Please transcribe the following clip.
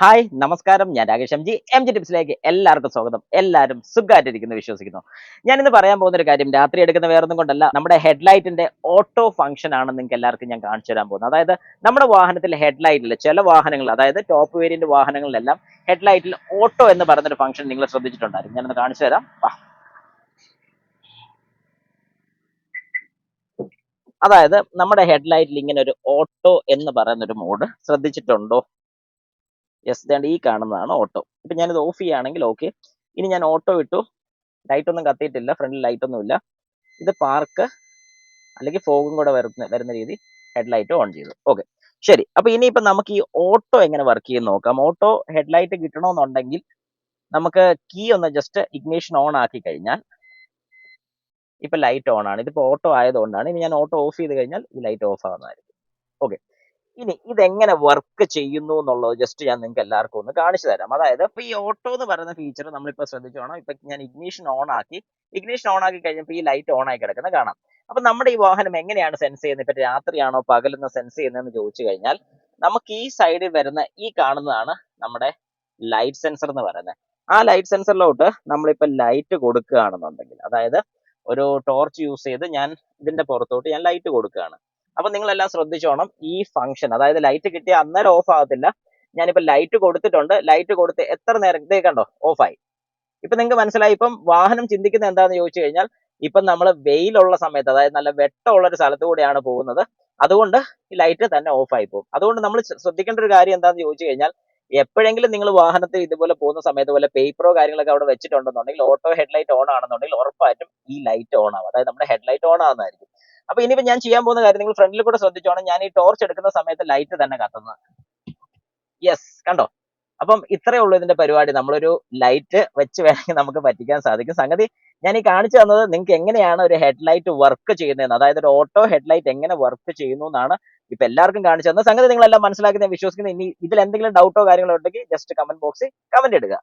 Hi നമസ്കാരം, ഞാൻ Rakesh M G ടിപ്സിലേക്ക് എല്ലാവർക്കും സ്വാഗതം. എല്ലാവരും സുഖമായിട്ടിരിക്കുന്നു വിശ്വസിക്കുന്നു. ഞാനിന്ന് പറയാൻ പോകുന്ന ഒരു കാര്യം രാത്രി എടുക്കുന്ന വേറൊന്നും കൊണ്ടല്ല, നമ്മുടെ ഹെഡ്ലൈറ്റിന്റെ ഓട്ടോ ഫംഗ്ഷൻ ആണ് നിങ്ങൾക്ക് എല്ലാവർക്കും ഞാൻ കാണിച്ചു തരാൻ പോകുന്നത്. അതായത് നമ്മുടെ വാഹനത്തിലെ ഹെഡ്ലൈറ്റിൽ ചില വാഹനങ്ങൾ, അതായത് ടോപ്പ് വേരിയന്റ് വാഹനങ്ങളിലെല്ലാം ഹെഡ്ലൈറ്റിൽ ഓട്ടോ എന്ന് പറയുന്നൊരു ഫംഗ്ഷൻ നിങ്ങൾ ശ്രദ്ധിച്ചിട്ടുണ്ടായിരുന്നു. ഞാനൊന്ന് കാണിച്ചു തരാം. അതായത് നമ്മുടെ ഹെഡ്ലൈറ്റിൽ ഇങ്ങനെ ഒരു ഓട്ടോ എന്ന് പറയുന്ന ഒരു മോഡ് ശ്രദ്ധിച്ചിട്ടുണ്ടോ? യെസ്, ദാണ്ട് ഈ കാണുന്നതാണ് ഓട്ടോ. ഇപ്പൊ ഞാനിത് ഓഫ് ചെയ്യുകയാണെങ്കിൽ ഓക്കെ. ഇനി ഞാൻ ഓട്ടോ ഇട്ടു, ലൈറ്റ് ഒന്നും കത്തിയിട്ടില്ല, ഫ്രണ്ടിൽ ലൈറ്റ് ഒന്നും ഇല്ല. ഇത് പാർക്ക് അല്ലെങ്കിൽ ഫോഗും കൂടെ വരുന്ന രീതി ഹെഡ്ലൈറ്റ് ഓൺ ചെയ്തു. ഓക്കെ, ശരി. അപ്പൊ ഇനിയിപ്പോ നമുക്ക് ഈ ഓട്ടോ എങ്ങനെ വർക്ക് ചെയ്യുന്ന നോക്കാം. ഓട്ടോ ഹെഡ്ലൈറ്റ് കിട്ടണമെന്നുണ്ടെങ്കിൽ നമുക്ക് കീ ഒന്ന് ജസ്റ്റ് ഇഗ്നീഷൻ ഓൺ ആക്കി കഴിഞ്ഞാൽ ഇപ്പൊ ലൈറ്റ് ഓൺ ആണ്. ഇതിപ്പോ ഓട്ടോ ആയതുകൊണ്ടാണ്. ഇനി ഞാൻ ഓട്ടോ ഓഫ് ചെയ്ത് കഴിഞ്ഞാൽ ഈ ലൈറ്റ് ഓഫ് ആവുന്നതായിരിക്കും. ഓക്കെ, ഇനി ഇതെങ്ങനെ വർക്ക് ചെയ്യുന്നു എന്നുള്ളത് ജസ്റ്റ് ഞാൻ നിങ്ങൾക്ക് എല്ലാവർക്കും ഒന്ന് കാണിച്ചു തരാം. അതായത് ഇപ്പൊ ഈ ഓട്ടോ എന്ന് പറയുന്ന ഫീച്ചർ നമ്മളിപ്പോ ശ്രദ്ധിച്ചോണം. ഇപ്പൊ ഞാൻ ഇഗ്നീഷൻ ഓൺ ആക്കി കഴിഞ്ഞപ്പോൾ ഈ ലൈറ്റ് ഓൺ ആയി കിടക്കുന്നത് കാണാം. അപ്പൊ നമ്മുടെ ഈ വാഹനം എങ്ങനെയാണ് സെൻസ് ചെയ്യുന്നത്? ഇപ്പൊ രാത്രിയാണോ പകലെന്ന് സെൻസ് ചെയ്യുന്നതെന്ന് ചോദിച്ചു കഴിഞ്ഞാൽ നമുക്ക് ഈ സൈഡിൽ വരുന്ന ഈ കാണുന്നതാണ് നമ്മുടെ ലൈറ്റ് സെൻസർ എന്ന് പറയുന്നത്. ആ ലൈറ്റ് സെൻസറിലോട്ട് നമ്മളിപ്പോ ലൈറ്റ് കൊടുക്കുകയാണെന്നുണ്ടെങ്കിൽ, അതായത് ഒരു ടോർച്ച് യൂസ് ചെയ്ത് ഞാൻ ഇതിന്റെ പുറത്തോട്ട് ഞാൻ ലൈറ്റ് കൊടുക്കുകയാണ്. അപ്പൊ നിങ്ങളെല്ലാം ശ്രദ്ധിച്ചോണം, ഈ ഫംഗ്ഷൻ, അതായത് ലൈറ്റ് കിട്ടിയ അന്നേരം ഓഫ് ആകത്തില്ല. ഞാനിപ്പോ ലൈറ്റ് കൊടുത്തിട്ടുണ്ട്, ലൈറ്റ് കൊടുത്ത് എത്ര നേരം ഇതേ കണ്ടോ ഓഫായി. ഇപ്പൊ നിങ്ങൾക്ക് മനസ്സിലായി. ഇപ്പം വാഹനം ചിന്തിക്കുന്നത് എന്താന്ന് ചോദിച്ചു കഴിഞ്ഞാൽ, ഇപ്പം നമ്മൾ വെയിലുള്ള സമയത്ത്, അതായത് നല്ല വെട്ടമുള്ള ഒരു സ്ഥലത്ത് കൂടെയാണ് പോകുന്നത്, അതുകൊണ്ട് ഈ ലൈറ്റ് തന്നെ ഓഫായി പോകും. അതുകൊണ്ട് നമ്മൾ ശ്രദ്ധിക്കേണ്ട ഒരു കാര്യം എന്താന്ന് ചോദിച്ചു കഴിഞ്ഞാൽ, എപ്പോഴെങ്കിലും നിങ്ങൾ വാഹനത്തിൽ ഇതുപോലെ പോകുന്ന സമയത്ത് പോലെ പേപ്പറോ കാര്യങ്ങളൊക്കെ അവിടെ വെച്ചിട്ടുണ്ടെന്നുണ്ടെങ്കിൽ, ഓട്ടോ ഹെഡ്ലൈറ്റ് ഓൺ ആണെന്നുണ്ടെങ്കിൽ ഉറപ്പായിട്ടും ഈ ലൈറ്റ് ഓൺ ആവും, അതായത് നമ്മുടെ ഹെഡ്ലൈറ്റ് ഓൺ ആവുന്നതായിരിക്കും. അപ്പൊ ഇനിയിപ്പോ ഞാൻ ചെയ്യാൻ പോകുന്ന കാര്യം, നിങ്ങൾ ഫ്രണ്ടിൽ കൂടെ ശ്രദ്ധിച്ചോണം, ഞാൻ ഈ ടോർച്ച് എടുക്കുന്ന സമയത്ത് ലൈറ്റ് തന്നെ കത്തുന്നത്. യെസ്, കണ്ടോ? അപ്പം ഇത്രയേ ഉള്ളൂ ഇതിന്റെ പരിപാടി. നമ്മളൊരു ലൈറ്റ് വെച്ച് വേണമെങ്കിൽ നമുക്ക് പറ്റിക്കാൻ സാധിക്കും. സംഗതി ഞാൻ ഈ കാണിച്ചു തന്നത് നിങ്ങൾക്ക് എങ്ങനെയാണ് ഒരു ഹെഡ്ലൈറ്റ് വർക്ക് ചെയ്യുന്നതെന്ന്, അതായത് ഒരു ഓട്ടോ ഹെഡ്ലൈറ്റ് എങ്ങനെ വർക്ക് ചെയ്യുന്നു എന്നാണ് ഇപ്പൊ എല്ലാവർക്കും കാണിച്ചു തന്നത്. സംഗതി നിങ്ങളെല്ലാം മനസ്സിലാക്കി ഞാൻ വിശ്വസിക്കുന്നു. ഇനി ഇതിൽ എന്തെങ്കിലും ഡൗട്ടോ കാര്യങ്ങളോ ഉണ്ടെങ്കിൽ ജസ്റ്റ് കമന്റ് ബോക്സിൽ കമന്റ് ഇടുക.